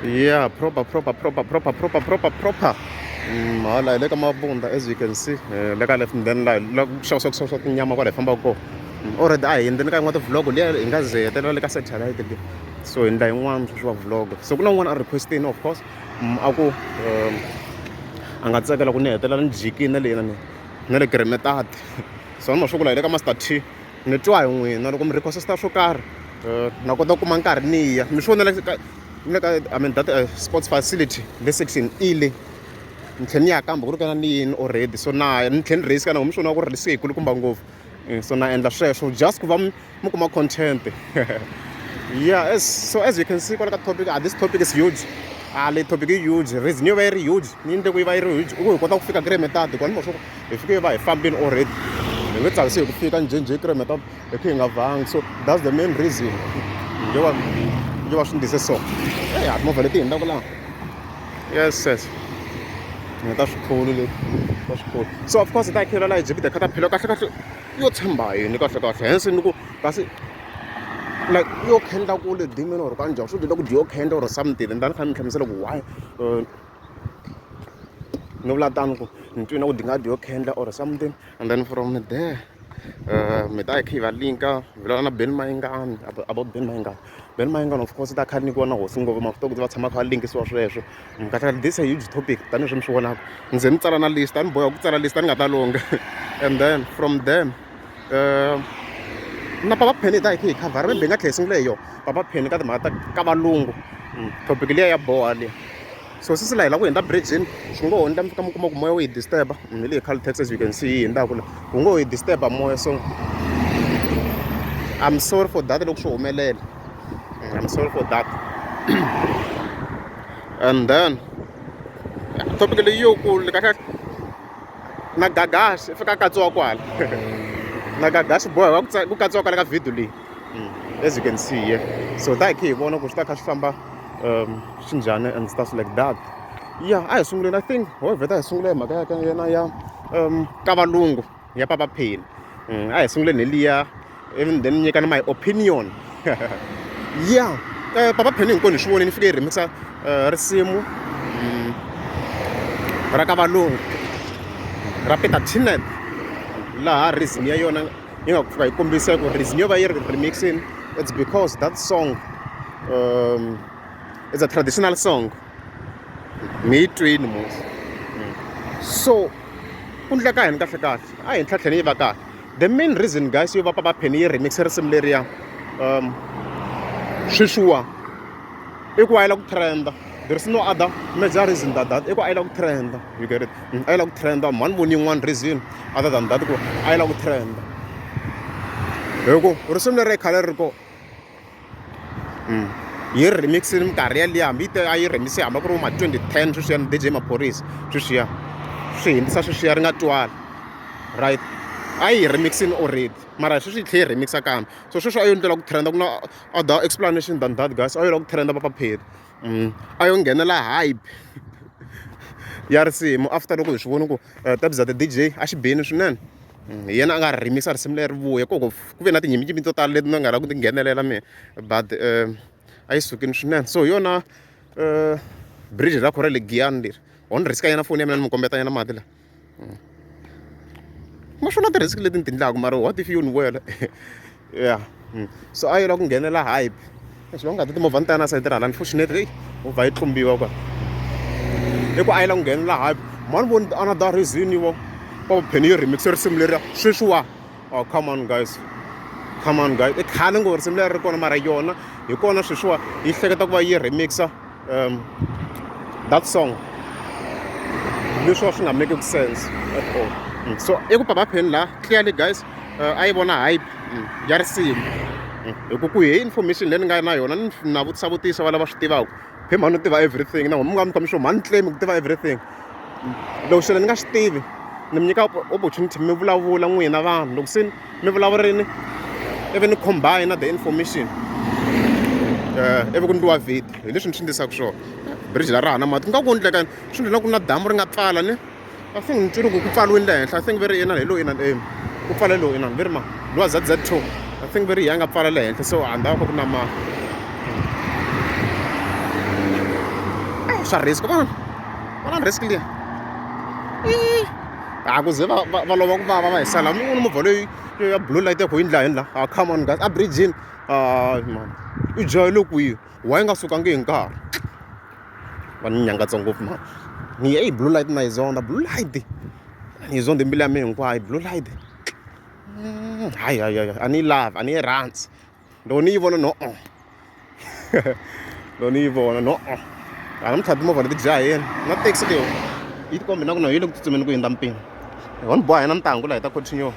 Yeah, proper. Like mabunda, as you can see. Like I left and then like show nyama kwale famba ko. Already I and then I want to vlog le ingaze tena le ka satellite le. So in that one vlog. So kuna one requesting of course. Ako angatsakela ku ni hetela ni jikini le na le gremetat. So no shokula le ka master T. Ni twa hi n'wina loko mi request swo karhi. Na kota ku kuma nkarhi ni ya. Mi swona I mean that sports facility le section ile ntlheni ya kamba ku ri kana ni yini already so na ni tlheni race kana mi swona ku ri se ikulukumba ngopfu so na endla sweswo just ku va mi kuma content. Yeah, so as you can see kwala ka topic this topic is huge. Le topic is huge, reason yo very huge ni ndle ku yi va yi ri huge u kota ku fika gremetati kwani mo swo hi fike yi va hi fambini already hi nge tsakisi hi ku fika njhenjhe gremetati hi khe hi nga vangi so that's the main reason yo va swi ndlise so timovha leti hindzaku laha yes ta swikulu leti ta swikulu so of course ta khela laha Jeepy the Khatapila kahle yo tshemba yini kahle hensi ni ku kasi like yo khendla kule dimini or kanjani swi dila ku diyo khenda or something and then kha mi hlamusela ku why ni vula tani ku ni twile ku dinga diyo khendla or something and then from there mi ta hi va linka vulana na Mayengani about Mayengani of course ta kha ni kona hosi ngopfu mafito ku va tshama kha linkisiwa sweswo kahle this is a huge topic tani swi mi swi vonaka ndzi ni tsala na list ni boya ku tsala list ni nga ta longa and then from them na papa pen ta hi cover mi nga tlhe sungule yo papa pen ka timhaka ka valungu topic liya ya boha liya so sisi la hi la ku hindza bridging swi ngo hundla mi fika mi kuma ku moya wu hi disturb hi le khale taxi as you can see hi hindzaku la wu ngo hi disturb moya so I'm sorry for that loko swi humelela I'm sorry for that and then topic leyi yo ku kahle na Gagash fika katsiwa kwala na Gagash boha ku katsiwa kwala ka video leyi as you can see here so ta hi vona ku swi ta kha swi famba xinjhani and stuff like that yeah a hi sunguleni I think however ta hi sungule mhaka ya yena ya ka valungu ya papa pen a hi sunguleni hi liya even then nyikana my opinion yeah papa pen hinkwenu hi swi voni ni fike hi remixa risimu ra ka valungu ra Peter Tinet laha reason ya yona yi nga fika yi kombisa ku reason yo va yi remixing it's because that song it's a traditional song mi twini mos so ku ndleka hini kahle a hi ntlhatlheni yi va kahle the main reason guys yo va papa pen yi remixe risimu leriya sweswiwa i ku a yi la ku trenda there is no other major reason that i ku a yi la ku trenda you get it a yi la ku trenda mani voni yin'wana reason other than that ku a yi la ku trenda hi ku risimu leri khale ri ko yi remixini minkarhi yaliya hambi a yi remise hamba ku ri ma 2010 sweswiya ni DJ maphorisa sweswiya swi hindzisa sweswiya ri nga twali right a yi remixini already mara sweswi yi tlhe yi remixa kambe so sweswi a yo ndlela ku trenda ku na other explanation than that guys a yo la ku trenda papa pen a yo nghenela hype ya risimu after loko hi swi voni ku tabza the DJ a xi bini swinene hi yena a nga remixa risimu leri vuya ku ve na tinyiminyimi to tala leti ni nga la ku ti nghenelela mina but a yi sukini swinene so yona bridge ra khore le giyani leri on risk yena foni ya mina ni mi kombeta yena mati la ma swona ti-risk leti ni ti ndlaku mara what if you ni wela yeah so a yi la ku nghenela hype swi va nga ti timovha ni ta ya na sayiti ra hala unfortunately movha yi tlumbiwa kwa i ku a yi la ku nghenela hype mani voni another reason yo papa pen yi remixe risimu leriya sweswiwa oh come on guys i khale ngo risimu leri ri kona mara yona hi kona sweswiwa yi hleketa ku va yi remixa that song leswiwa swi nga make sense at all so i ku papa pen la clearly guys a yi vona hype ya risimu hi ku hi information leyi ni nga na yona na vutisa va lava swi tivaka phe mhani u tiva everything na mi nga mi khomi swo mhani claim ku tiva everything loko xilo ni nga swi tivi ni mi nyika opportunity mi vulavula n'wina vanhu loko se mi vulavurini ivi ni combine the information ivi ku ndliwa video hi leswi ni swi endlisaka swona bridge la ra hana mati ku nga ku ndleka swi ndlela ku na damu ri nga pfala ni I think ni twile ku pfaliwini le henhla I think very yena hi loyi na ku pfala loyi na very ma lowa ZZ2 I think very ya nga pfala le henhla so andava ku na ma swa risk vona risk liya ku ze va lova ku vava va hi sala mi vona movha leyi ya blue light ya ku yindlayini la come on guys a bridgini man u jahele kwihi why nga sukangi hi nkarhi va ni nyangatsa ngopfu man ni ye blue light na hi zonda blue light ni hi zonda mbilu ya mina hinkwayo blue light hayi a ni yi lavi a ni yi rhandzi loko ni yi vona loko ni yi vona a ni tlhela timovha leti jaheni na taxi leyi yi ti kombe na ku yi le ku tsutsumeni ku hundza mpimo wa ni boha hi na ntangu laha hi ta continue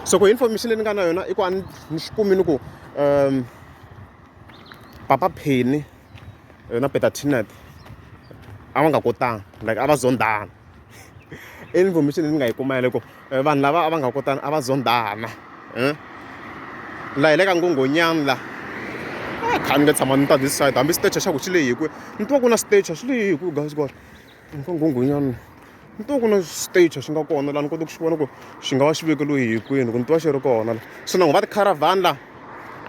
so ku information leyi ni nga na yona i ku a ni xi kumini ku papa Penny na Peter Tinet a va nga kotanga like a va zondana information leyi ni nga yi kuma loko vanhu lava a va nga kotana a va zondana laha hi le ka ngongonyani la kha ni nga tshama ni ta this side hambi stage xa ku xi lehi kwihi ni twa ku na stage xi lehi kwihi guys ka ngongonyani ni twa ku na stage xi nga kona laha ni kota ku xi vona ku xi nga va xi vekeliwe hi kwini ku ni twa xi ri kona la so na ku va ti-caravan la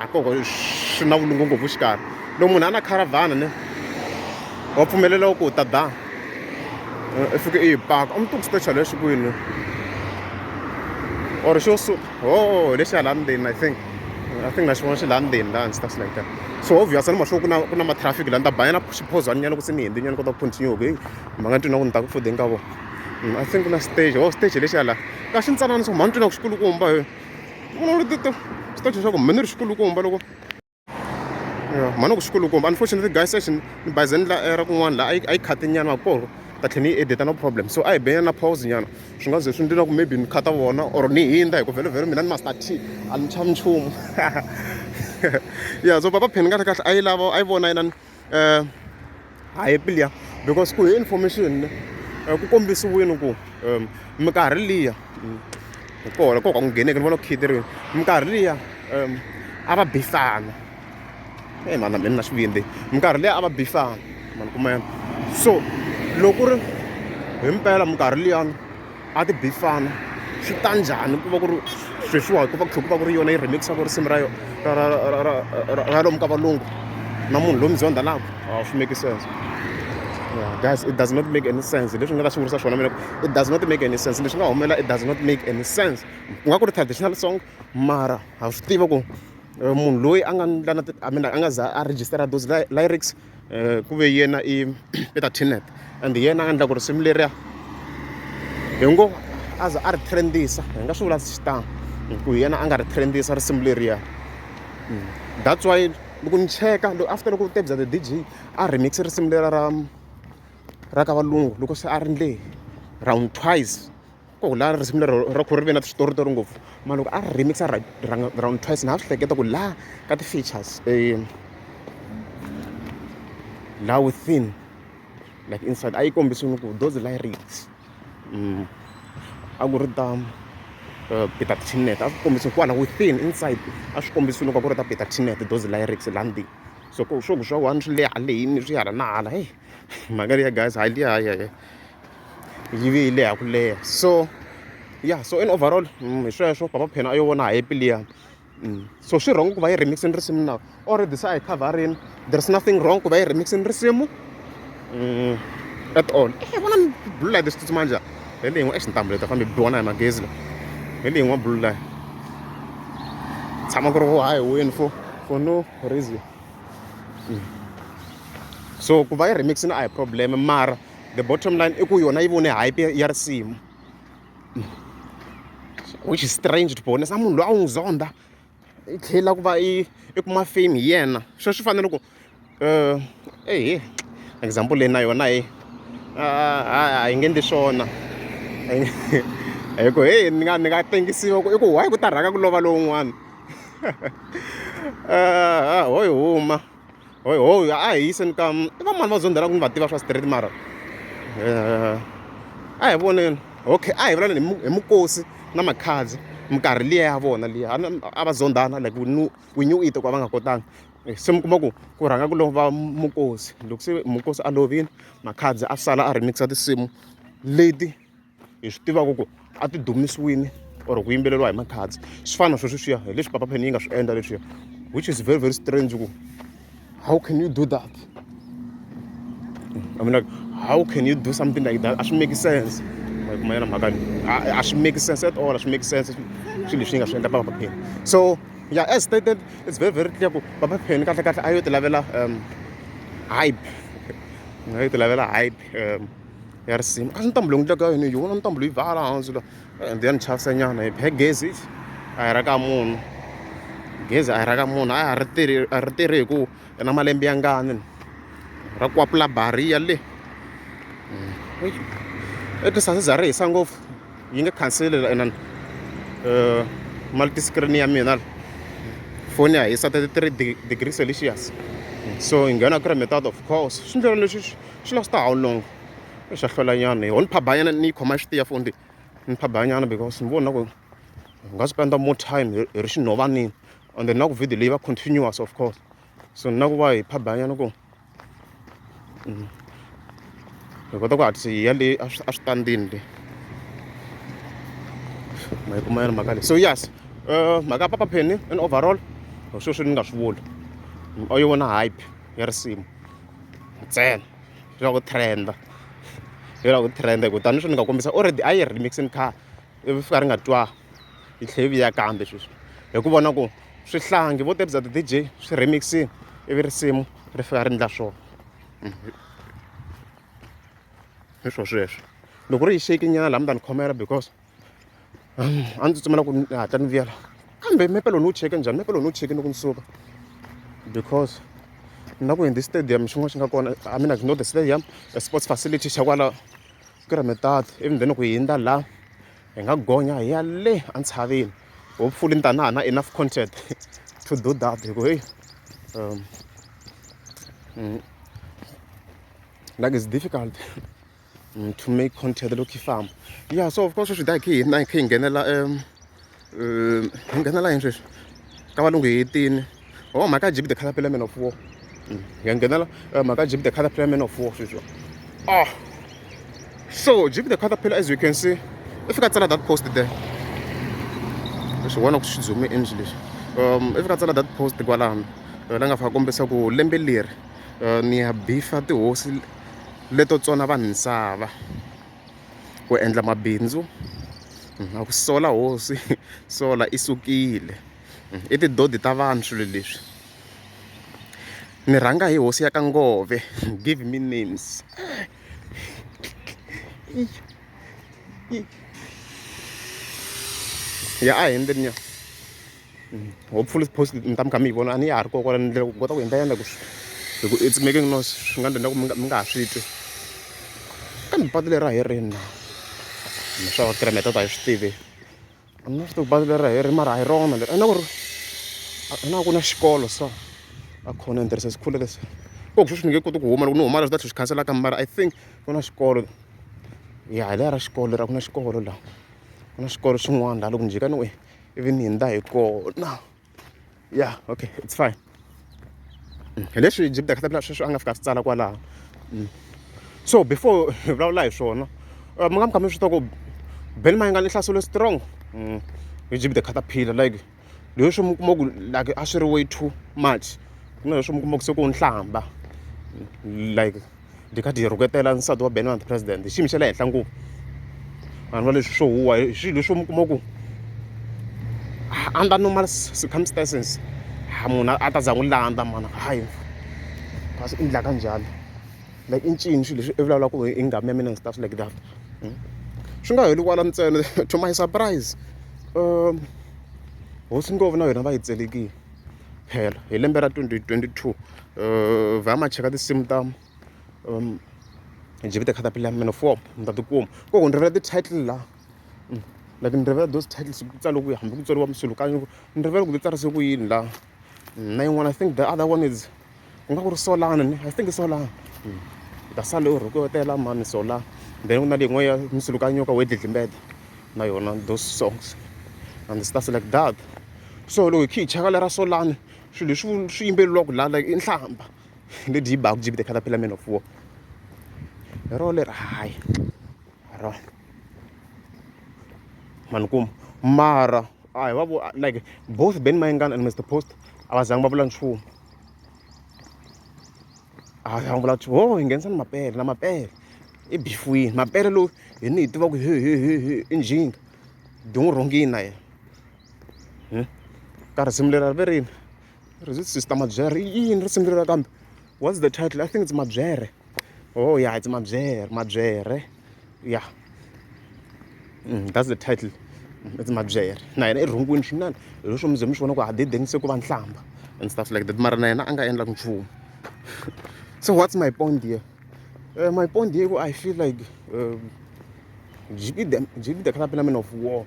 a koko swi na vulungu ngopfu xikarhi loko munhu a na caravana ne wa pfumeleliwa ku ta da i fike i hi paka a mi twa ku stage lexi kwini or xo lexi hala ndzeni I think na xi vona xi laha ndzeni laha and stuff like that so obvious ni mahlo ku na matraffic laha ni ta banya na xiphozwana nyana ku se ni hindi nyana kota ku continue okay ma nga twi na ku ni ta ku fudeni ka vona I think na stage stage lexi hala ka xi ntsanana so ma ni twi na ku xikulukumba vona leti stage xa ku mi ni ri xikulukumba loko ma ni ku xikulukumba unfortunately guys session ni bazeni la era kun'wana laha a yi khati nyana maporo ta tlhela ni yi edita no problem so a hi benya na pause nyana swi nga ze swi ndlela ku maybe ni khata vona or ni hindza hi ku vhele mina ni master t a ni chavi nchumu so papa Penny kahle kahle a yi lava a yi vona yinani Khatapila because ku hi information ku kombisiwile ku minkarhi liya koka ku ngheneke ni vona ku khiteriweni minkarhi liya a va bifana mana mina na xivindzi minkarhi liya a va bifana mani kumena so loko ri hi mpela minkarhi liyani a ti bifana swi ta njhani ku va ku ri sweswiwa ku va ku tlhela ku va ku ri yona yi remixaka risimu ra lomu ka valungu na munhu loyi mi zondanaka swi make sense guys it does not make any sense leswi nga ta swi vurisa swona mina it does not make any sense leswi nga humelela it does not make any sense ku nga ku ri traditional song mara ha swi tiva ku munhu loyi a nga ndlana a nga za a register those lyrics ku ve yena i Peter Tinet and yena a nga endla ku risimu leriya hi ngo a za a ri trendisa hi nga swi vula xitanga ku yena a nga ri trendisa risimu leriya that's why loko ni cheka after loko Tebza the DJ a remix risimu lera ra ka valungu loko se a ri ndle round twice ko la risimu lero ra ku ri ve na switori to ri ngopfu mara loko a ri remixa round twice na swi hleketa ku la ka ti-features la within like inside a yi kombisini ku those lyrics a ku ri ta Peter Tinet a swi kombisini kwala within inside a swi kombisini ku ri ta Peter Tinet those lyrics la ndini so ku swo ku swa one swi le haleni swi hala na hala hey mhaka liya guys hayi liya yi ve yi leha ku leha so so in overall hi sweswo papa Penny a yo vona Khatapila so swi wrong ku va yi remixini risimu now already se a hi coverini there's nothing wrong ku va yi remixini risimu at all vona blue light swi tsutsuma njhani hi leyi n'we exintambu leti a fambe biwa na hi magezi lawa hi leyi n'we blue light tshama ku ri wo hayi wini for no reason so ku va yi remixini a hi problem mara the bottom line i ku yona yi vone hype ya risimu which is strange to be honest a munhu loyi a n'wi zonda i tlhela ku va i kuma fame hi yena sweswo swi fanele ku example leyi na yona a hi nge endli swona hi ku ni nga tengisiwa ku i ku why ku ta rhanga ku lova lowun'wana hoyi huma hoyi a hi yiseni ka i van'wani va zondelaka ku ni va tiva swa street mara a hi voneni okay a hi vulavuleni hi mukosi na makhadzi minkarhi liya ya vona liya a va zondana like we knew it ku va nga kotanga se mi kuma ku rhanga ku lova mukosi loko se mukosi a lovini makhadzi a sala a remixa tinsimu leti hi swi tivaka ku a ti dumisiwini or ku yimbeleriwa hi makhadzi swi fana na sweswiya hi leswi papa Penny yi nga swi endla leswiya which is very very strange ku How can you do that? I mean, like, how can you do something like that? I should make sense. I should make sense at all. I should make sense. So, yeah, as stated, it's very, very clear. Papa Pen, I would level hype. I would level hype. Yarsim. Kasn't tumblung the guy, you want to tumble Vala, and then Chasanya, a peg gazes. I ragamon. Gaze, I ragamon. I artere go, and I'm a lembiangan. Rakwapla barriale. It is a race, sang of Yinga cancel and multi-screen minal. Fonia is at 3 degrees Celsius. So in Ghana, method, of course, she lost how long. Shafalayani, on Pabayan and Nikomashtia Fondi in Pabayana because one of God spend more time reaching no one on the knock with the liver continuous, of course. So now why Pabayana go? What about see Yali standing? So yes, Magapa penny and overall, so shouldn't gas wool. Or you want to hype, you're sim. Ten, you're trend. You're trend. Go down already. I remixing car. If we're at Dwa, it's heavy. I can't be. You go on go. She's sang. What is that? DJ. She remixing. Every sim referring that show. This was fresh. The way shaking your lamb than camera because I'm just going to attend via. I'm maple no chicken, John. Maple no chicken on soup because now in this stadium, I mean, I know the stadium, a sports facility, Shawala, Grametad, even then we in the la, and I'm going yale and having hopefully enough content to do that. Way. Like it's difficult to make content look farm. Yeah, so of course, we should die key, 9 king, Ganella, interest. Valungu 18. Oh, my God, Jeepy the Khatapila of war. Yanganella, my God, Jeepy the Khatapila of war. Oh, so Jeepy the Khatapila, as you can see, if you got that posted there, so one of zoom in English. If you got that posted, Gualam, Langa Fagombesa go Lembelir, near Bifa the horse, let us on Avan Sava. We end my benzo. Sola horse, sola isukile. Iti dodi tavanchu lelish. Niranga hi hosi ya Kangove. Give me names. Yeah, I ended ya. Hopefully post ntam kami bona ani yar ko ndle ko ta wenda yanda kush. It's making noise. Ngande nga shito. Kan padle ra herena. Masha tra meta ta stive. Anna sto padle ra her mara hi wrong man. Ana kuna xikolo so. Akhona interesse sikhule lesi. Kokusho nge ko to huma loko no huma leswi ta cancela kamara I think kuna xikolo. Yeah, lera xikolo ra kuna xikolo la. Kuna xikolo xin'wana la loko njika no even hinda hi kona. Yeah, okay, it's fine. Leswi Jeepy the Khatapila sweswi a nga fika tsala kwala. So before hi vulavula hi swona, mi nga mi kha mi swi tiva ku Mayengani i hlaselo strong. Hi Jeepy the Khatapila like leswi mi kuma ku like a swi ri way too much. Kuna leswi mi kuma ku se ku nhlamba. Like di kha di rhuketela nsati wa Benny president. Hi xiyimo xa le henhla ngopfu. Vanhu va leswi swo huwa hi swilo leswi mi kuma ku under normal circumstances munhu a ta za n'wi landza mana hayi kasi i endla kanjhani like i ncini swilo leswi i vulavulaka ku i ngami ya mina and stuff like that. Swi nga heli kwala ntsena to my surprise hosi ngopfu na yona va yi tselekile phela hi lembe ra 2022 va ma cheka tinsimu ta Jeepy the Khatapila man of war mi ta tikuma koko ni rivela ti-title la like ni rivela those titles ku tsala ku hambi ku tsariwa misulukanyo ni rivela ku ti tsarise ku yini la na yin'wana I think the other one is ku nga ku ri Solana I think i Solana ta sale u rhuketela mani Solana then ku na leyi n'wana ya misulukanyo ka wedlidlimbede na yona those songs and stuff like that. So loko hi kha hi cheka lera Solana swilo leswi swi yimbeleriwaka la like i nhlamba ledi yi baka Jeepy the Khatapila man of war ro leri hayi ro mankum mara I like both Mayengani and Mr. Post a va zangi va vula nchumu va vula hi nghenisa ni mapele na mapele i bifwini mapele lowu hi ni hi tiva ku i njhinga di n'wi rhongini na yena ka risimu leri ve rini sister mabyere i yini risimu leri kambe what's the title? I think it's mabyere. Oh yeah, it's mabyere yeah. That's the title. It's mabyere na yena i rhungwini swinene hi leswo mi ze mi swi vona ku a dideni se ku va nhlamba and stuff like that mara na yena a nga endlaka nchumu. So what's my point here? My point here, I feel like Jeepy the Khatapila men of war,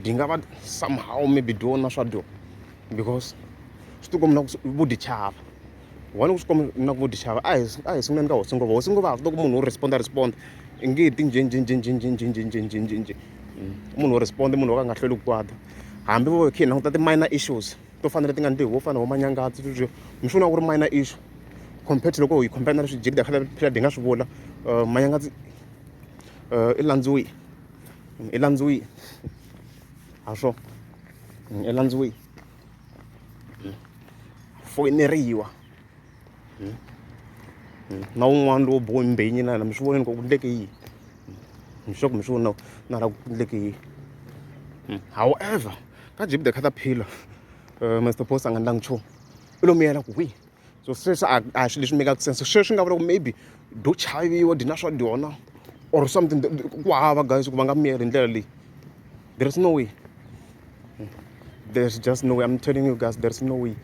Dingava somehow maybe do not do because stu come now would chava. One who's come now would chava. I soon and go single to moon respond. Engage jin. Moon respond the moon actually look bad. I'm working out that the minor issues. To find anything and do, Wofan or Mayanga to do. I'm sure our minor issue. Compared to the go, you compare to Jig the Khatapila Dingash Wola, Mayanga Elanzui. Also, Elanzui. For in the Riwa. No one low boy in Bain, and I'm sure in Gogdeki. I'm sure no, not a Gogdeki. However, can't Jib the Khatapila, Mr. Post and Langcho. Ulomera we. So, first, I actually should make sense. So, searching about maybe do Chavi or the national donor or something. Guys who are mere entirely. There's no way. There's just no way. I'm telling you guys, there's no way.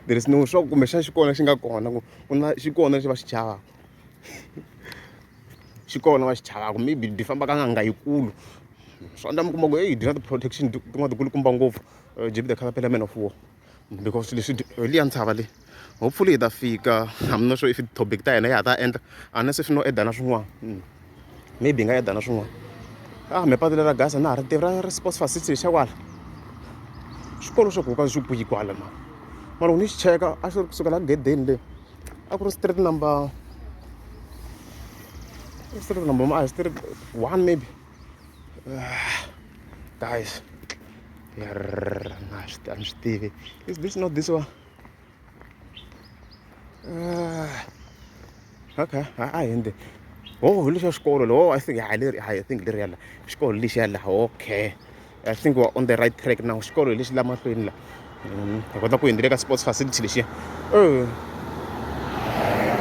There is no shock. She called she called maybe the family cool. So I'm going to protection to the Kulukumbango, Jeepy the Khatapila men of war. Because they should really answer. Hopefully that figure. I'm not sure if it's topic time and unless if no the national maybe I the national. Me padre la gas na te ra response facility shawal. Xikolo xo kuka xu puyi kwala ma. Mara uni cheka a xo kusukela gedeni le. A ku ri street number ma street 1 maybe. Guys. I'm Stevie. Is this not this one? Okay, I end. Oh, look at school. Oh, I think the real school. Okay, I think we're on the right track now. School. Lish lama pin la. I got to in the sports facility. Oh,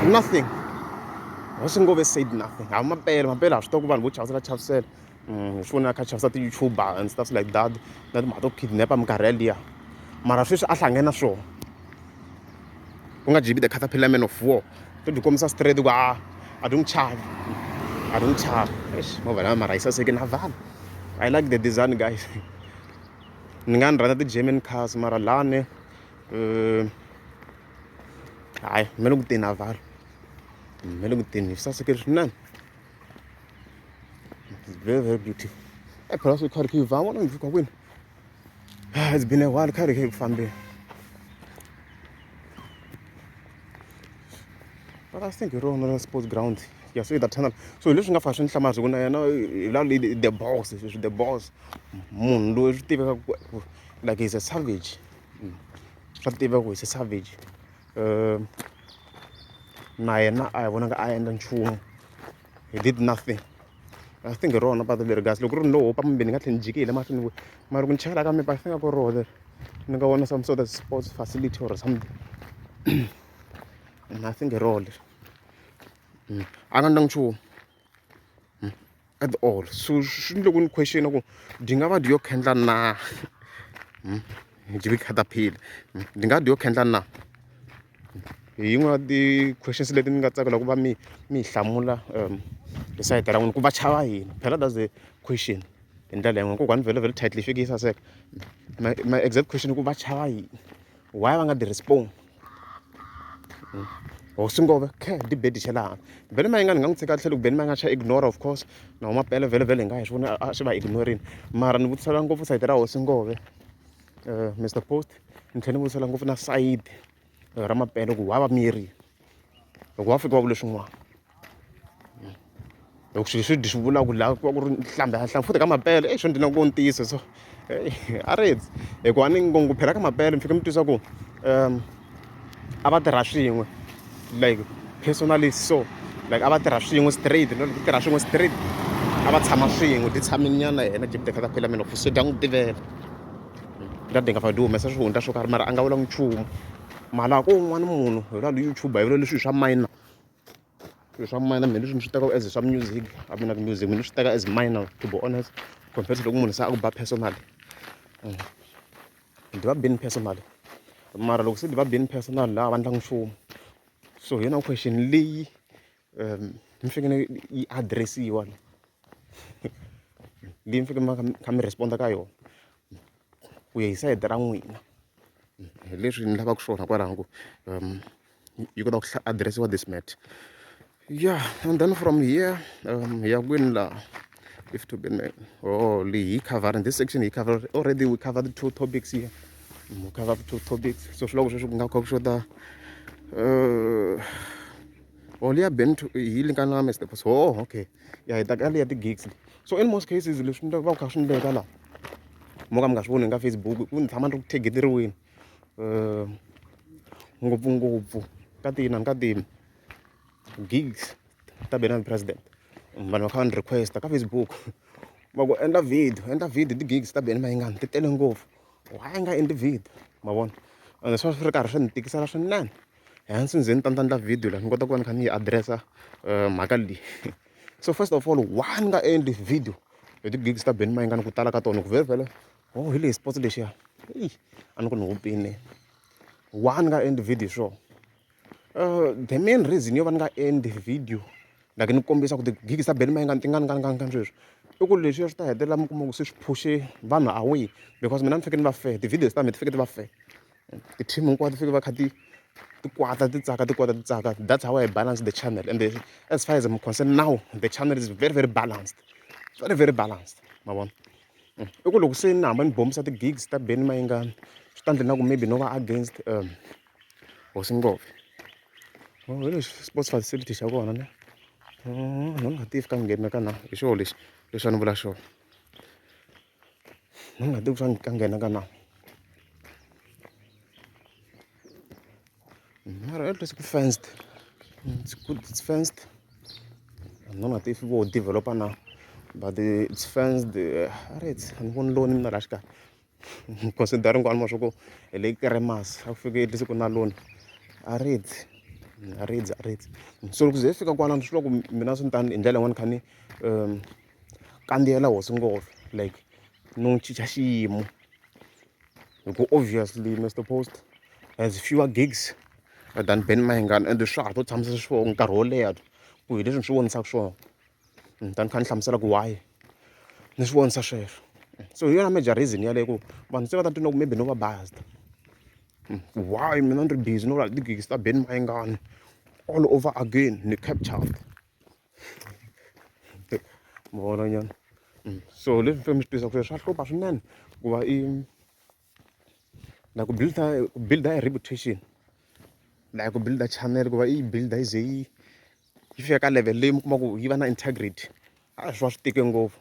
nothing. I wasn't going to say nothing. I'm a bell. I talk about which I was like said. Shona catch us at YouTube and stuff like that. That matter kidnap am Garelia. Marashish Ashangena show. Unga Jeepy the Khatapila men of war. To come straight to I don't charge. I like the design, guys. Ngan rather the German cars, Maralane. I melungtin avar. Melungtin is such a good name. It's very, very beautiful. I could also carry you. I want to go win. It's been a while carry you family. But I think you're on the sports ground. Yeah, so that tunnel. So looking at fashion shamars, when I know the boss. Moon, like he's a savage. Khatapila is a savage. Nayana, I want to iron and chew. He did nothing. I think wrong about the little guys. Look, no, I'm being at Jiki, the Martin, Marvin Chala, I think I go road. And I go on some sort of sports facility or something. And I think road. I don't know at all. So, shouldn't look question. Dingava do your candle na Jeepy Khatapila. Dinga do your candle na. You know the questions letting got about me, Samula, decide that I want to go back. That's the question. And then I want to go very, very tightly. Figure as my exact question go back. Why am I the response? Oh, single debate is allowed. Very Mayengani take out Ben Manga ignore, of course. Now, my belly, very guys, when I should ignoring Maran would salang go for side that I was single. Mr. Post, and tell him was along over side. Ramapelo, Wava Miri. A waffle gobblishing. She should diswool would love Slam for the Gamma Bell. I shouldn't know one teaser. So, I read a guaning go Peracama Bell and Ficum to Sago. a va tirha swin'we like personally so like a va tirha swin'we straight no ku tirha swin'we straight a va tshama swin'we ti tshamininyana yena Jeepy Khatapila mina ku se dya n'wi tivela da dinga fa di humesa swihundla swo karhi mara a nga vulangi nchumu mara ko un'wana munhu hi laha YouTube a yi vula leswi swa minor swilo swa minor mina leswi ni swi teka as swa music I mean like music mina swi teka as minor to be honest compared to loko munhu se a ku ba personally ndi va bini personally mara loko se ndi va bini personal laha va ndlangi nchumu so hi na question leyi mi fikele yi addressiwa leyi mi fikele kha mi responda ka yona ku ya hi side ra n'wina hi leswi ni lavaka swona kwalaho ku yi kota ku addressiwa this matter yeah and then from here ya kwini la if to be hi covering this section hi covered already we covered 2 topics here we covered 2 topics so swiloko sweswi ku nga kha ku xota liya been to hi lingana Mr. Boss okay ya hi ta ka liya ti-gigs so in most cases leswi ni va ku kha swi ndleka laha mo ka mi nga swi voni ka Facebook ku ni tshama ni ri ku targeteriweni ngopfungopfu ka ti-gigs ta Benani president vanhu va kha va ni requesta ka Facebook va ku endla video ti-gigs ta Benani Mayengani ti tele ngopfu why nga endli video ma vona ende swi ri karhi swi ni tikisela swinene hansi ndzeni ta ndla video laha ni kota ku va ni kha ni yi addressa mhaka leyi so first of all why ni nga endli video hi ti-gigs ta Benani Mayengani ku tala ka tona ku vhele hi leyi sports lexiya a ni ku ni hupini why ni nga endli video sure the main reason yo va ni nga endli video like ni kombisa ku ti-gigs ta Benani Mayengani ti nga sweswi i ku leswi swi ta hetelela mi kuma ku se swi phushe vanhu away because mina ni fike ni va fair ti-videos ta mina ti fike ti va fair ti-team hinkwato ti fike va kha ti kwata ti tsaka that's how I balance the channel and as far as I'm concerned now the channel is very balanced very balanced ma vona i ku loko se ni hamba ni bombisa ti-gigs ta Benani Mayengani swi ta ndle na ku maybe no va against Hosingove hi lexi sports facility xa kona ne ni nga tivi ka nghena ka na hi xona leswi a ni vula xona ni nga tivi swa ka nghena ka na mara at least ku fenced it's good it's fenced ni nga tivi vo developer na but it's fenced alright a ni voni loan mina laha xikarhi considering kwani maswa ku hi le Keremas a ku fike at least ku na loan alright so loko ze fika kwalano swi loko mina swi ni tani hi ndlela yin'wana kha ni kandziyela Hosingove like no cinca xiyimo hi ku obviously Mr. Post has fewer gigs than Benani Mayengani and swa ha to tshamisa swona nkarhi wo leha ku hi leswi ni swi vonisaka swona tani kha ni hlamusela ku why ni swi vonisa sweswo so hi yona major reason yaleyo ku vanhu se va ta twina ku maybe no va biased why mina ni ri busy no vula ti-gigs ta Benani Mayengani all over again ni captured ma vona nyana so leswi fike mi swi twisaka sweswo swa hlupha swinene ku va like ku builda a reputation like ku builda channel ku va yi builda yi ze yi fika ka level leyi mi kuma ku yi va na integrity swi va swi tike ngopfu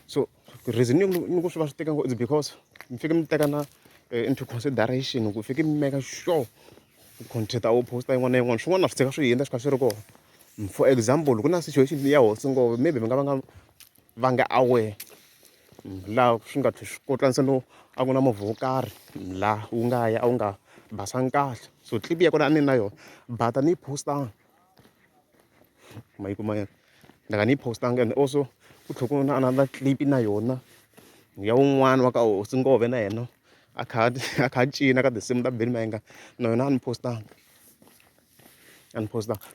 so reason ni ku swi va swi tike ngopfu is because mi fike mi teka na into consideration ku fike mi make sure content a wo posta yin'wana na yin'wana swin'wana na swi tshika swi hundza swi kha swi ri kona for example ku na situation ya Hosingove maybe mi nga va nga aware laha swi nga swi kotlanisa no a ku na movha wo karhi laha wu nga ya a wu nga basanga kahle so clip ya kona a ni na yona but a ni yi postanga ma yi kuma yena like a ni yi postanga and also ku tlhela ku na another clip na yona ya wun'wana wa ka Hosingove na yena a kha cina ka tinsimu ta Benani Mayengani na yona a ni postanga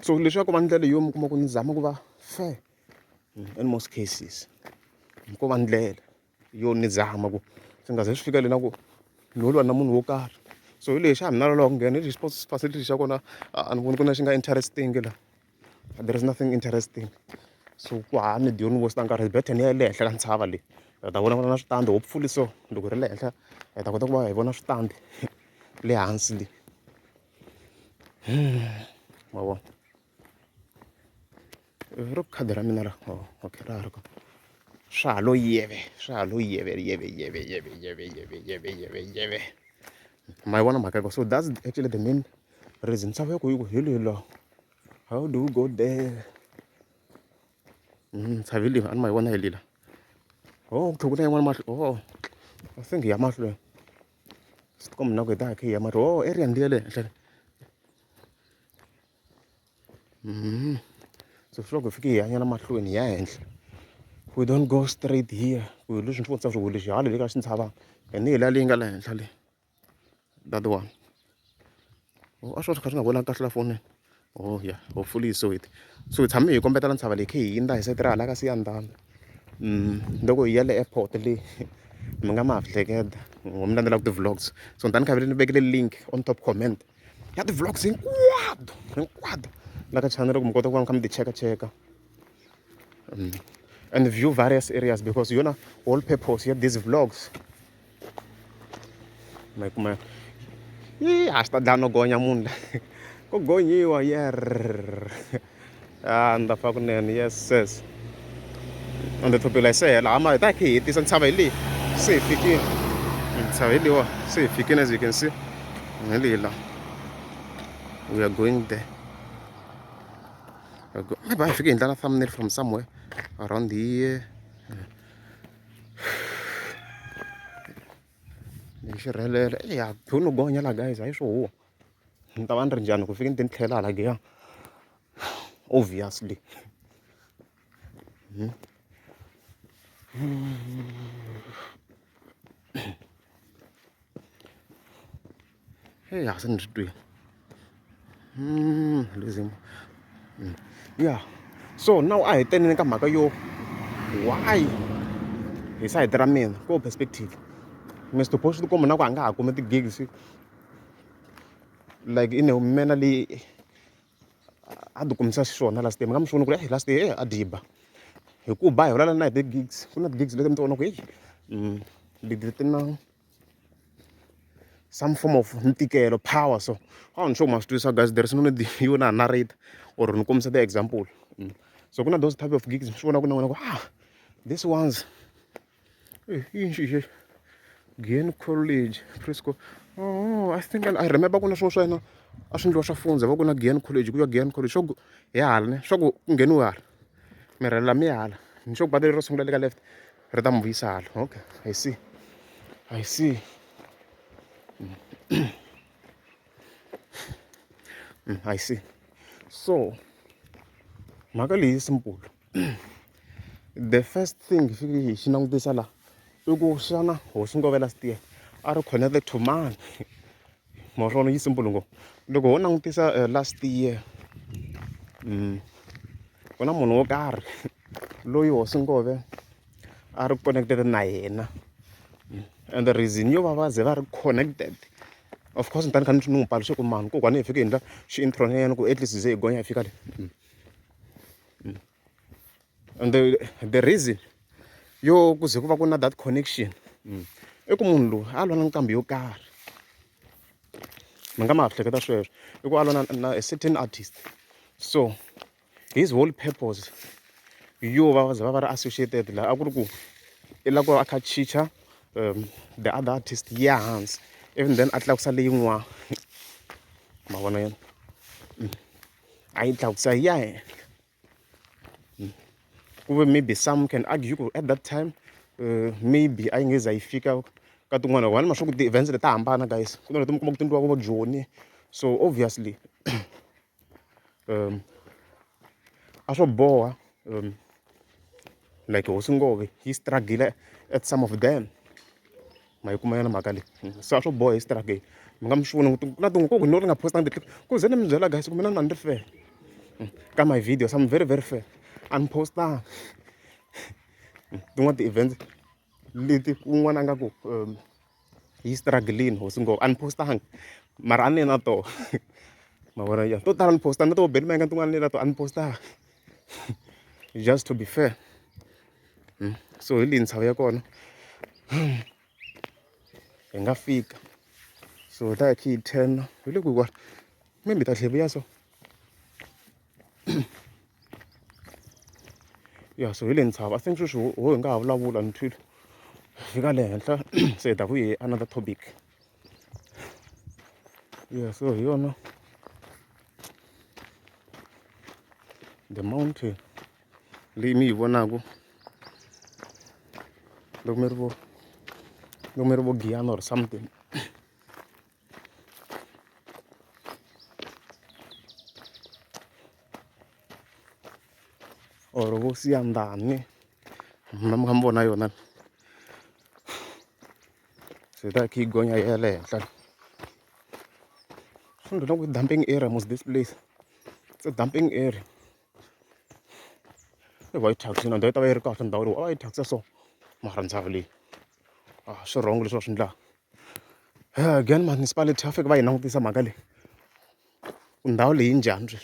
so leswi ya ku va ndlela yo mi kuma ku ni zama ku va fair in most cases ko va ndlela yo ni zama ku swi nga ze swi fika le na ku no lwa na munhu wo karhi so hi lexi a ni na loloha ku nghena hi sports facility xa kona a ni voni ku na xi nga interesting la there is nothing interesting so ku ni diyo ni waste nkarhi better ni ya le henhla ka ntshava leyi hi ta vona na switandi hopefully so loko ri le henhla hi ta kota ku va hi vona switandi le hansi le ma vona ri ku khadi ra mina ra okay ra ha ri kona swa ha lo yeve My one of so that's actually the main reason. So how do we go there? Savili and my one helila. Oh, to one much. Oh, I think Yamato. Come now get that Yamato. Oh, area and dear. So frog of Kia, Yanamato in the end. We don't go straight here. We listen to what's with the allegation Hava and near Lingaland. That one. Oh, I shot a Tesla phone. Oh, yeah, hopefully so it. So it's a me competent Savali key in the Setra Legacy and down. Dogo yell airport li Mangama flagged woman like the vlogs. So then can we make a link on top comment. Yeah, the vlogs in quad. Like a channel go to one come the checker. And view various areas because you know all purpose here these vlogs. My hasta dano gonya munda. Go gonyiwa yer. And the fucking yes. On the top like say la ma ta ki it is on Savili. See fikin. Savili wa. See fikin as you can see. We are going there. Maybe I forget that thumbnail from somewhere around the yeah, puno gonya la guys. I saw. Tavan renjano ko fikin tin thela la gaya. Obviously. Hey, I sent it to you. Losing. Yeah. So now I tell you kamakayo why inside the ramen go perspective. Mr. Post to come now anga come the gigs like in a mentally adu kumsa shona last time ngam shona kule last day adiba. You go buy wala na the gigs. Kuna gigs let them to no ko big some form of ntikelo power so how show must do so guys there's no need you na narrate or come say the example so kuna those type of gigs shona kuna this ones gain college presco oh I think I remember kuna so na asindwa shafunza ba kuna gain college kuya gain college so yala ne so ngenu yala mera la miyala nisho badele ro sungula le left reta mvisalo okay I see I see. So, Magali is simple. The first thing she knows this ala. You go sana or singo last year. Are connected to man. More is simple go. You go on this last year. When I'm on car, loyo or singo are connected to nine. And the reason you are connected. Of course, ntan kan tunu palo so ko man ko kwane fike nda shi intro ne ko at least ze go ya fika and the reason yo kuze kuba kuna that connection eku munhu alona nkambi yo karhi manga ma hleketa sweswo eku alona na a certain artist so his whole purpose yo va va associated la akuri ku ila ko aka chicha the other artist ya hands even then atla kusale yin'wa mavona yena a yi tlakusa ya kuve maybe some can argue at that time maybe a yi nge za yi fika ka tin'wana wani ma swa ku ti-events leti ta hambana guys ku na leti mi kuma ku tindliwaka vo joni so obviously a swo boha like hosi ngove yi struggle at some of them ma yi kuma yana mhaka leyi so a swo boha hi struggle mi nga mi xi vona ku na tin'we ku no ri nga postanga ku ze ni mi byela guys ku mina ni ri fair ka my videos I'm very fair a ni postanga tin'wana ti-events leti kun'wana a nga ku yi struggling hosi ngove a ni postanga mara a ni na toho ma vona ya to tala ni posta na to beli mayenga tin'wana ni na to a ni postanga just to be fair so hi leyi ntshava ya kona hi nga fika so ta hi khe hi 10 hi le ku kwala maybe ta tlhe vuya so yeah so hi le ntshava I think sweswi ho hi nga ha vulavula ni twile fika le henhla se hi ta ku hi another topic Yeah, so you know the mountain leave me vonago lomervo Guyana or something. Or vo siandani mamukambona yona. So that keep going ahead. So the long dumping area was this place. It's a dumping area. The white taxi, no, that way got and down. White taxi, so Maran Savali. Ah, so wrong with Soshinla. Again, municipality traffic by now this Magali. Undoubtedly in Jams.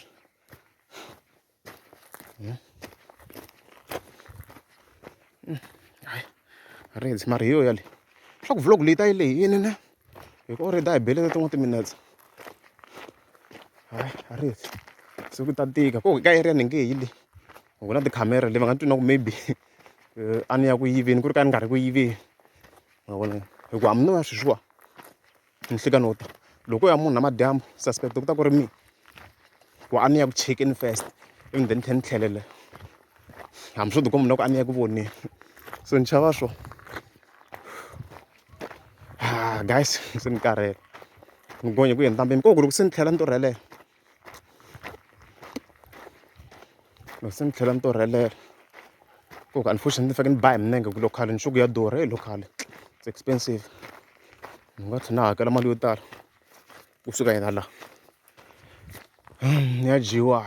I read this Mario. Shock vlog little in it. You already died better than 20 minutes. I read. So good that dig. Oh, guy running gay. One of the camera living to know maybe. Anya we even could can get we even. I'm not sure. In Siganot. Look, I'm on a madam suspect of me. One year chicken first. In the 10 tell. I'm sure the come knock Anya go on. So in Chavasho. Ah, guys, it's in Carre. I'm going to go and dump him. Go, groups in Taranto Relay. No, send Taranto Relay. Go, unfortunately, if I can buy him, then go local and sugar door, local. It's expensive. What now? I got a money with that. Usuga in Allah. Yeah, GY.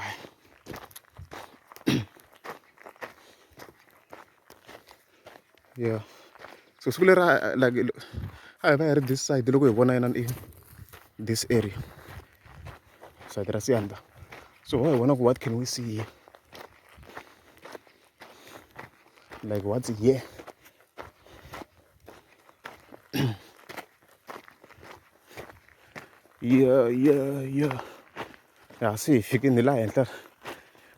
Yeah. So, like, I heard this side, look at 1 in this area. So, that's the end. So, one of what can we see here? Like, what's here? Yeah. Yeah, see, if you can enter.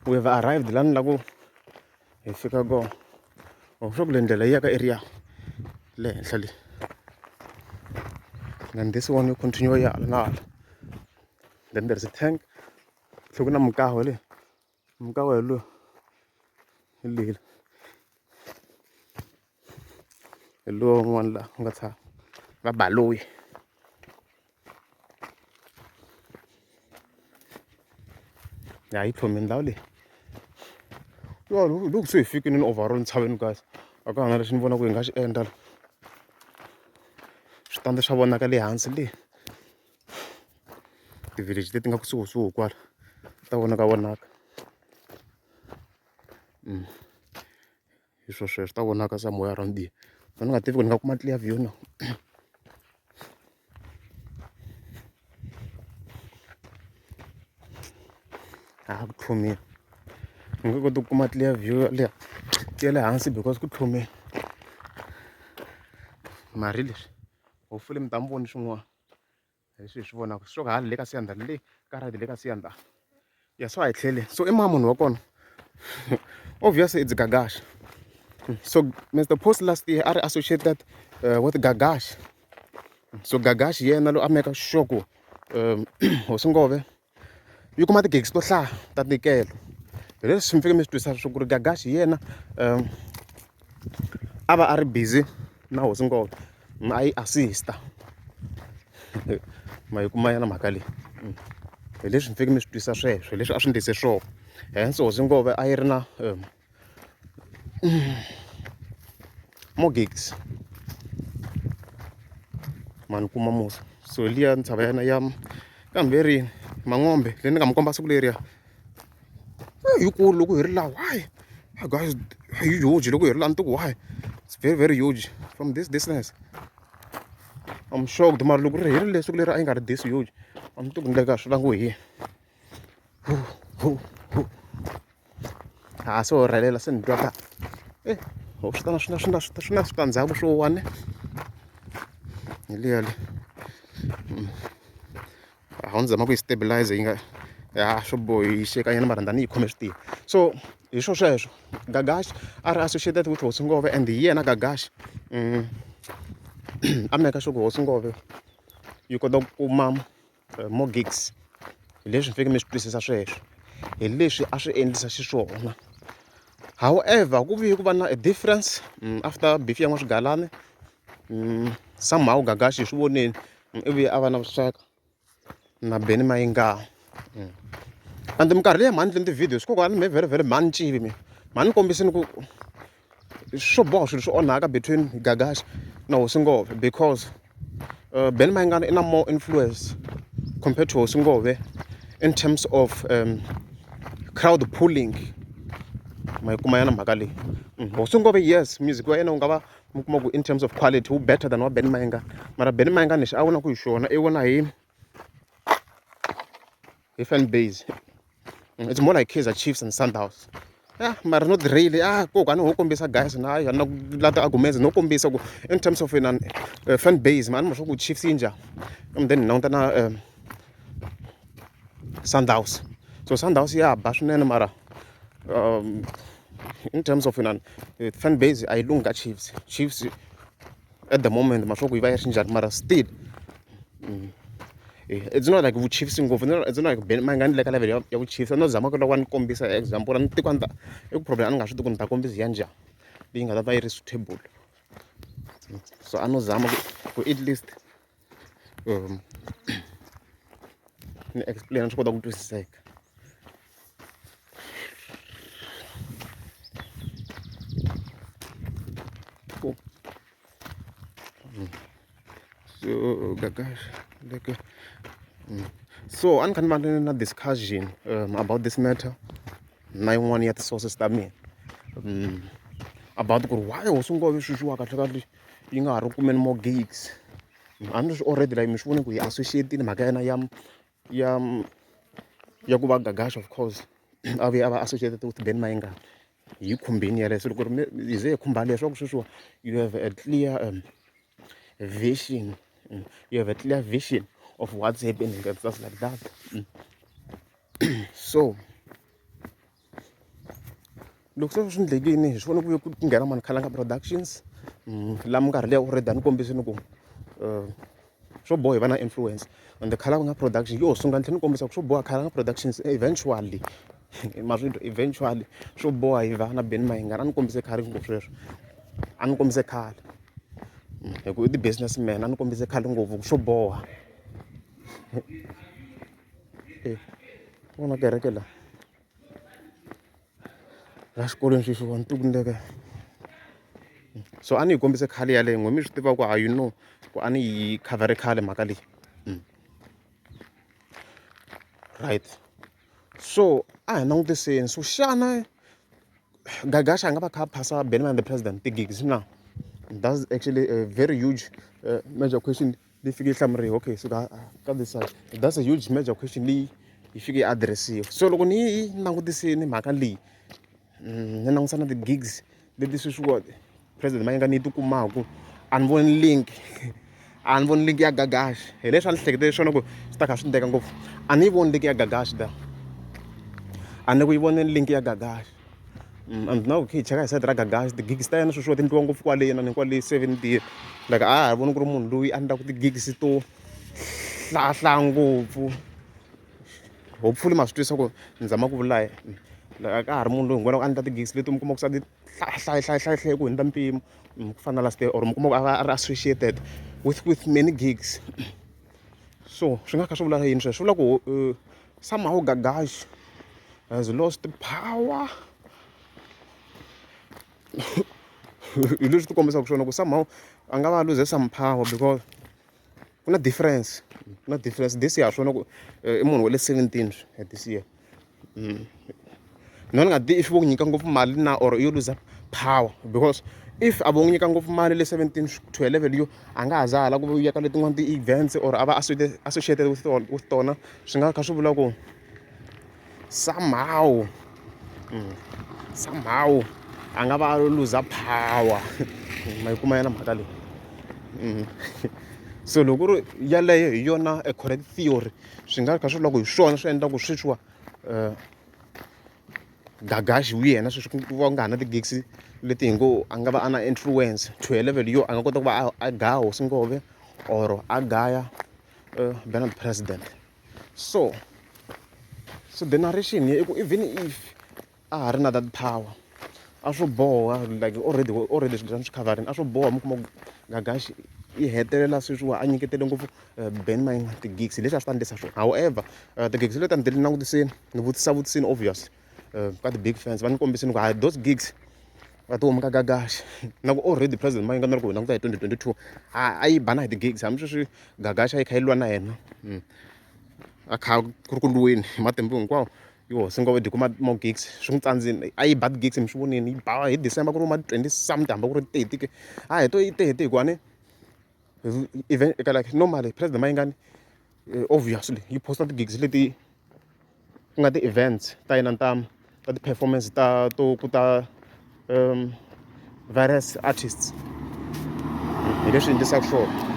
We have arrived land lago. If you can go. Oh, probably in the Layaga area. And this one you continue now. Then there's a tank. So we're going to go. Hello, one la. Ngata. Baloi. Yeah, it from in Dowley. Well, look, so if you can overrun 7 guys. I got another one of Gash and stand the Shawanakali Hansely. The village didn't go so quite. The one I got one knock. You so sure that one knock somewhere around the. I'm not even going to monthly have you know. I have to me. I'm going to go monthly have you. Tell answer because good to me. My relish. Hopefully, I'm done one somewhere. This is one of so I legacy and the lake, Cara the legacy and that. Yeah, so I tell you. So, Imam work on. Obviously, it's Gagash. So, Mr. Post last year, I associated with Gagash. So, Gagash, yeah, and I make a shock. Osungove. You come at the gigs to sa that they care. There's some famous to such Gagash, yeah, are busy now. Osungove. My assist. My Kumayana Makali. Relation famous to such a relation is a show. And so, Osungove, Irna. More gigs. Man kumamos. So lian sabana yam. I'm very mangombe. Then I'm coming back to area. You could look here why? Guys, huge. Look here, land to why? It's very huge from this distance. I'm shocked. Mar look here. Let's look here. I got this huge. I'm talking like a long way. Ah, so really listen. Drop that. Eh, stand zabu show one. Really. Hanza maku stabilizing. Yeah, so boy, shake I marandani commerce. So, you show Gagash are associated with Osungove and the Yena Gagash. I'm make a show Osungove. You could go mom more gigs. Hi leswi ni fike mi swi twisisa sweswo, hi leswi a swi endlisa xiswona. However ku vuye ku va na a difference after beef ya n'waxigalani, somehow Gagash hi swi voneni ivi a va na vuxaka na Mayengani. And minkarhi leyi mhani endleni ti-video swikokwalani me very mhani civi mi mhani kombisini ku swo boha swilo swi onhaka between Gagash na Hosi Ngove, because Mayengani i na more influence compared to Hosi Ngove in terms of crowd pulling. Ma kuma yana mhaka leyi. Hosi Ngove yes, music wa yena wu nga va mi kuma ku in terms of quality wu better than wa Mayengani, mara Mayengani lexi a vona ku hi xona i vona hi fan base. It's more like Kaizer Chiefs and Sundowns. Mara not really. Kokwana ho kombisa guys na ya na lata arguments no kombisa ku in terms of fan base man masho ku Chiefs inja. Then now na Sundowns. So Sundowns ba swinene mara in terms of fan base I lunga Chiefs. Chiefs at the moment masho ku va ya xinjani mara still it's not like Chiefs ngopfu, it's not like Mayengani le ka level ya Chiefs. No zama ku loko ni kombisa example ni tiko nta i problem ani nga swi tiku ni ta kombisa ya njhani leyi nga ta va yi ri suitable. So a no zama ku at least ni explain swi kota ku twisiseka. So Gagash like so a ni kha ni va na discussion about this matter na yin'wana ya ti-sources ta mina about ku ri why Hosi Ngove xuxiwa kahle yi nga ha ri kumeni more gigs. A ni swi already like mi swi vone ku hi associate-ile mhaka ya yena ya ku va Gagash of course a vuye a va associated with Mayengani hi khumbini yaleyo. So loko hi ze hi khumba leswaku sweswiwa you have a clear vision, you have a clear vision of what's happening and stuff like that. So loko se swi endlekile hi swi vona ku vuye ku nghena mani Khalanga Productions laha minkarhi leyi already a ni kombisini ku swo boha hi va na influence, and the Khalanga Production yo sungula ni tlhela ni kombisa ku swo boha Khalanga Productions eventually eventually swo boha hi va na Mayengani. A ni kombise khale ngopfu sweswo, a ni kombise khale hi ku i ti-businessman, a ni kombise khale ngopfu swo boha. Vona kereke la xikolweni sweswiwa ni tukuleke. So a ni hi kombise khale yaleyo n'we mi swi tiva ku you know ku a ni yi khavhare khale mhaka leyi right. So a hi langutiseni, so xana Gagash a nga va kha a phasa Mayengani the president ti-gigs na? That's actually a very huge major question leyi fike yi hlamuriwa. Okay, so ka this side that's a huge major question leyi yi fike yi address-iwa. So loko ni yi langutiseni mhaka leyi ni langutisa na ti-gigs leti sweswiwa president Mayengani yi ti kumaku, a ni voni link a ni voni link ya Gagash. Hi leswi a ni hlekete swona ku swi ta kha swi endleka ngopfu, a ni yi voni link ya Gagash da, a ni ku yi voneni link ya Gagash. And now okay, hi cheka hi side ra Gagash ti-gigs ta yena sweswiwa ti endliwa ngopfu kwaleni ni kwale 70 like a ha voni ku ri munhu loyi a endlaka ti-gigs to hlayahlaya ngopfu. Hopefully ma swi twisisa ku ni zama ku vula like a ka ha ri munhu loyi hi nghonaku a endla ti-gigs leti mi kuma ku sa ti hlayahlaye ku hundza mpimo ku fana na last year, or mi kuma ku a ri associated with many gigs. So swi nga kha swi vula yini sweswo? Swi vula ku somehow Gagash has lost power. Hi leswi ti kombisaka swona ku somehow a nga va lose some power because ku na difference this year swona ku i munhu wa le 17 this year. No ni nga tivi if vo ku nyika ngopfu mali na or yo lose power, because if a vo n'wi nyika ngopfu mali le 17 to a level yo a nga ha za hala ku vuya ka letin'wana ti-events or a va associated with tona, swi nga kha swi vula ku somehow a nga va lose power. Ma yi kuma yena mhaka leyi. So loko ri yaleyo hi yona a correct theory, swi nga kha swi vula ku hi swona swi endla ku sweswiwa Gagash hi yena sweswi ku va ku nga ha na ti-gigs leti hi ngo a nga va a na influence to a level yo a nga kota ku va a gaya Hosi Ngove or a gaya the president. So the narration here, even if I had that power, I should boha like already swi covering. I should boha mu Gagash I hetelela sweswi a nyiketele ngopfu Ben Mayengani ti-gigs leswi a swi ta endlisa swona. However ti-gigs leti a ni ti langutiseni ni vutisini obvious ka ti-big fans va ni kombisini ku those gigs va ti huma ka Gagash na ku already president Mayengani ri ku hi languta hi 2022 a yi bana hi ti-gigs hambi sweswi Gagash a yi kha yi lwa na yena a kha ku ri ku lweni hi matimba hinkwawo yo se ngo tikuma more gigs swi n'wi tsandzini a yi ba ti-gigs mi swi vonini yi ba hi December ku ri ma 20 something hambi ku ri 30 ke hi to yi tete hikuva ni even like normally president Mayengani obviously yi posta ti-gigs leti ku nga ti-events ta yena ta ti-performance ku ta various artists hi leswi endlisaka swona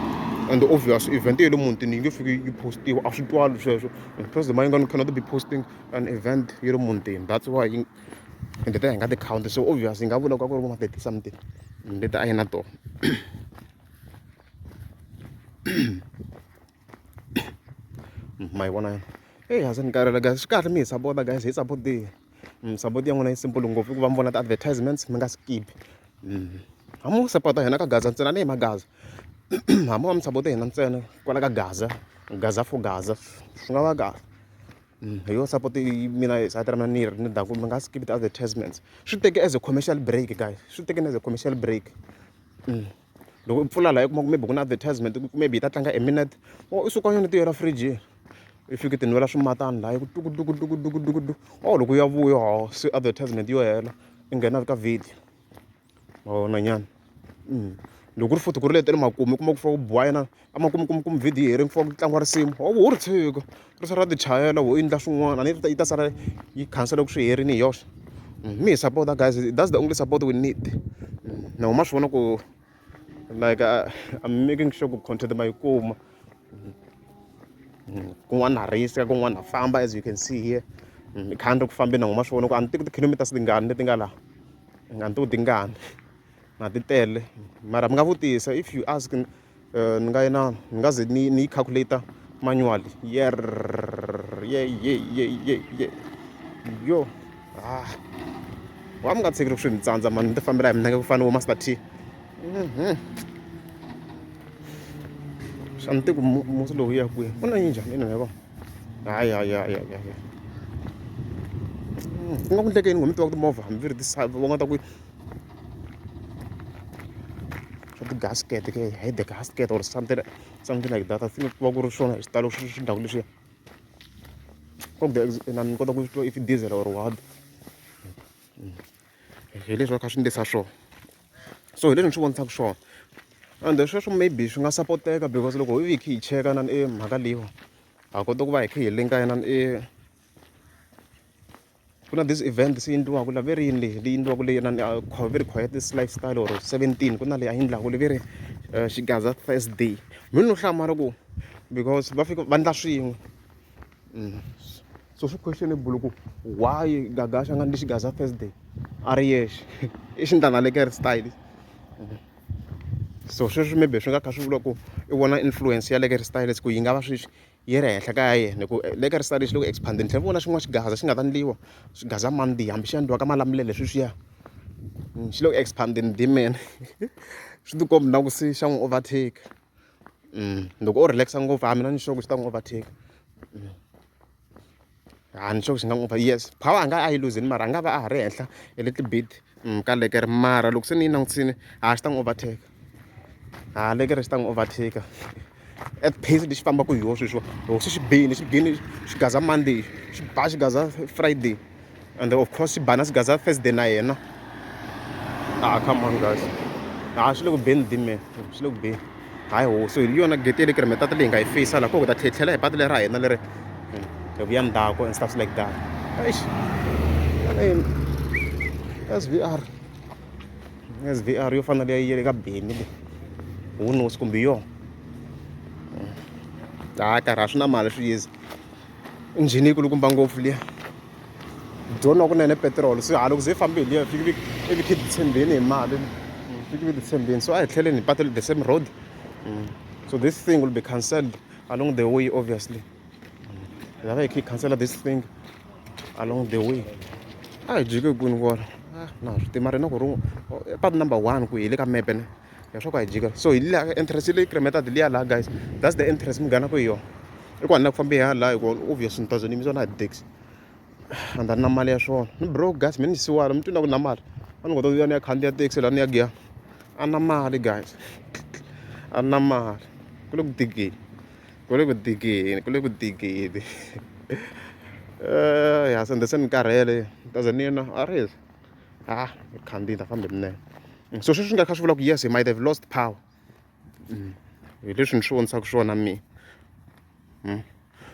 and obvious event ye le mutini yi nge fiki yi postiwa a swi twali sweswo president Mayengani cannot be posting an event ye le mutini that's why ende ta hi nga ti-count so obvious yi nga vula ku ri vo ma 30 something leti a yi na tona ma yi vona hey a se ni karhele guys swi kahle mi hi sapota guys hi sapoti support ya n'wina yi simple ngopfu hikuva mi vona ti-advertisements mi nga skip hambi u sapota hina ka Gaza ntsena ni hi magaza hambi wa mi sapota hina ntsena kwala ka Gaza for Gaza swi nga va kahle hi yo support mina sayiti ra mina ni daku mi nga skip ti-advertisements swi teke as a commercial break guys swi tekeni as a commercial break loko i pfula laha i kuma ku maybe ku na advertisement maybe yi ta tlanga a minute i suka yona ti yera fridge i fike ti nwela swimatani laha ku tukutukutukutukutu loko ya vuya se advertisement yo hela i nghena ka video na nyana loko ri futhi ku ri letele makumu i kuma ku fa ku boha yena a makumu kuma video yi heri ku fa ku tlangiwa risimu wo ri tshika ri sala ri ti chayela wo endla swin'wana a yi ta sala yi khansela ku swi herini hi yoxe mi hi support guys that's the only support we need na huma swi vona ku like I'm making sure ku content ma yi kuma kun'wana na risk kun'wana na famba as you can see here i kha ni ri ku fambeni na huma swi vona ku a ni teki ti-kilometers tingani leti nga laha a ni teki tingani na ti tele mara mi nga vutisa if you ask ni nga yina ni nga ze ni yi calculate manually ye yo wa mi nga tshiki ku swi ni tsandza mani ni ti fambela hi minenge ku fana vo Master T a ni tivi ku musi lowu ya kwihi ku na yi njhani ina yavo hayi ku nga ku ndlekeni mi tiva ku timovha hambi ri va nga ta ku swa ti-gasket ke hi the gasket or something like that I think ku va ku ri swona hi xitalo swi ndhawu leswiya na ni kota ku twa if diesel or what hi leswi va kha swi endlisa swona so hi leswi ni swi vonisaka swona and sweswo maybe swi nga sapoteka because loko hi kha hi cheka na mhaka leyiwa ha kota ku va hi kha hi linka yena ku na this event se endliwaka la veri yini leyi endliwaka leyi na very quiet this lifestyle or 17 ku na leyi a yi endlaka leyi veri Xigaza Thursday mi no hlamara ku because va fika va endla swin'we so swi questionable ku why Gagash a nga endli Xigaza Thursday a ri yexe i xintana le ka ri style so sweswi maybe swi nga kha swi vula ku i vona influence ya le ka ri style ku yi nga va sweswi yi ri henhla ka yena ku le ka ri style xi le ku expand ni tlhela vona xin'wana xigaza xi nga ta endliwa Xigaza Monday hambi xi endliwa ka Malamulele sweswiya xi le ku expandeni dimene swi tikombi na ku se xa n'wi overtake loko o relaxa ngopfu mina ni sure ku xi ta n'wi overtake ni sure ku xi nga n'wi yes power a nga a yi losini mara a nga va a ha ri henhla hi little bit ka lekere mara loko se ni yi langutisini xi ta n'wi overtake lekere xi ta n'wi overtake at pace lexi fambaka hi yona sweswiwa loko se xi bini Xigaza Monday xi ba Xigaza Friday and of course xi ba na Xigaza Thursday na yena come on guys xi le ku beni dimene xi le ku beni hayi so hi yona gate le kere metata leyi nga yi face laha ko ta tlhela hi patu leri ra hina leri hi vuya ndzhaku and stuff like that SVR yo fana leyi le ka beni le who knows kumbe yona karhi a swi na mali swi yizi injhini yi kulukumba ngopfu liya joni wa kunene petrol se loko ze hi fambe hi liya fiki ivi khi titshembeni hi mali fiki vi titshembeni so a hi tlheleni hi patu the same road so this thing will be cancelled along the way obviously lava hi cancel this thing along the way. A hi jike kwini kwala na swi tima rina ku ri patu number 1 ku hi le ka mepe ne ya swa ku hi jika so hi liya interest leyi created liya laha guys, that's the interest mi ganaka hi yona i ku hanina ku fambe hi laha hi ku obvious ni ta ni mi swona hi taxi and na mali ya swona ni bro guys mi ni siwana mi twi na ku na mali a ni kota ku ya ni ya khandziya taxi laha ni ya giya a na mali guys a na mali ku le ku tikeni ku le ku tikeni ku le ku tikeni ya sende se ni karhele doesn't ni na a ri hi khandziyi ta fambe minene so sweswi nga kha swi vula ku yes he might have lost power hi leswi ni swi vonisaka swona mina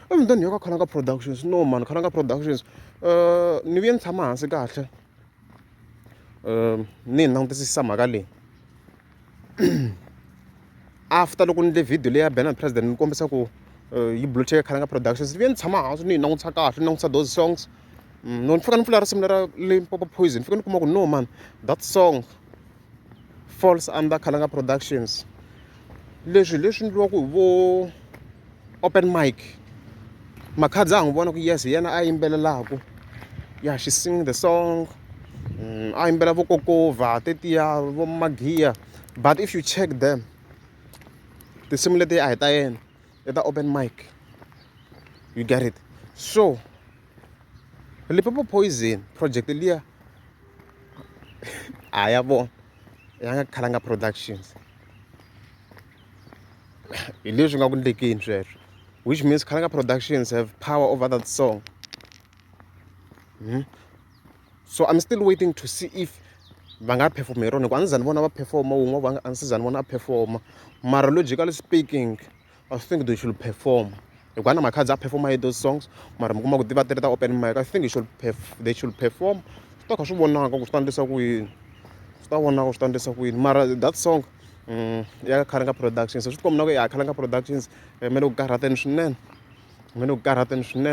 emundani yo ka Khalanga Productions no man Khalanga Productions ni vuye ni tshama hansi kahle ni hi langutisisa mhaka leyi after loko ni le video leyi ya Bernard President ni kombisa ku yi blocheke Khalanga Productions ni vuye ni tshama hansi ni hi langutisa kahle ni langutisa those songs no ni fika ni pfula risimu lera Limpopo Poison ni fika ni kuma ku no man that song falls under Khalanga Productions leswi endliwaku hi vo open mic makhadzi a n'wi vona ku yes hi yena a yimbelelaku yeah she sing the song a yimbela vo kokova tetiya vo magiya but if you check them tinsimu leti a hi ta yena i ta open mic you get it so Limpopo Poison project liya a ya vona ya nga Khalanga Productions hi leswi nga ku ndlekeni sweswo which means Khalanga Productions have power over that song so I'm still waiting to see if va nga perform hi rona ku a ni za ni vona va performa wun'we a ni se za ni vona a performa mara logically speaking I think they should perform hikuva na makhadzi a performa hi those songs mara mi kuma ku tiva ti ri ta open mic I think they should perform swi ta kha swi vonaka ku swi ta endlisa ku yini swi ta vonaka swi ta endlisa ku yini mara that song ya Khalanga Productions swi komba na ku ya Khalanga Productions me le ku karhateni swinene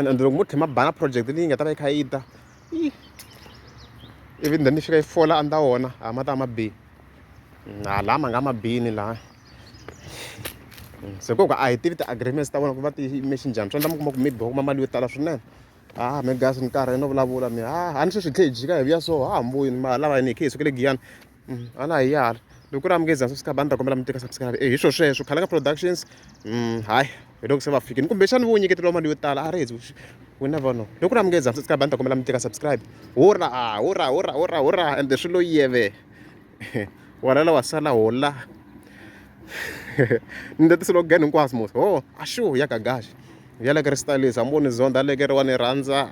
and loko mo tlhe mabana project leyi nga ta va yi kha yi ta even then ni fika yi fola under wona ma ta ma bihi laha ma nga ma bihini laha se koko a hi tivi ti-agreements ta vona ku va ti yime xinjhani swi endla mi kuma ku maybe va kuma mali yo tala swinene me gas ni karhi no vulavula mi a ni sweswi hi tlhe hi jika hi vuya so mbuyini ma lava ni hi khe hi sukele giyani a na hi yala loko ku ri a mi nge za subscribe a ni ta kombela mi teka subscribe hi sweswo Khalanga Productions hayi hi loko se va fikini kumbexani vo nyiketeriwa mali yo tala a ri we never know loko ku ri a mi nge za subscribe a ni ta kombela mi teka subscribe hurra ende swi lo yeve wala wa sala hola ni ta ti-slogan hinkwaswo mos a sure ya Gagash ya le ka ri stylist a ni voni zonda a le ka ri wa ni rhandza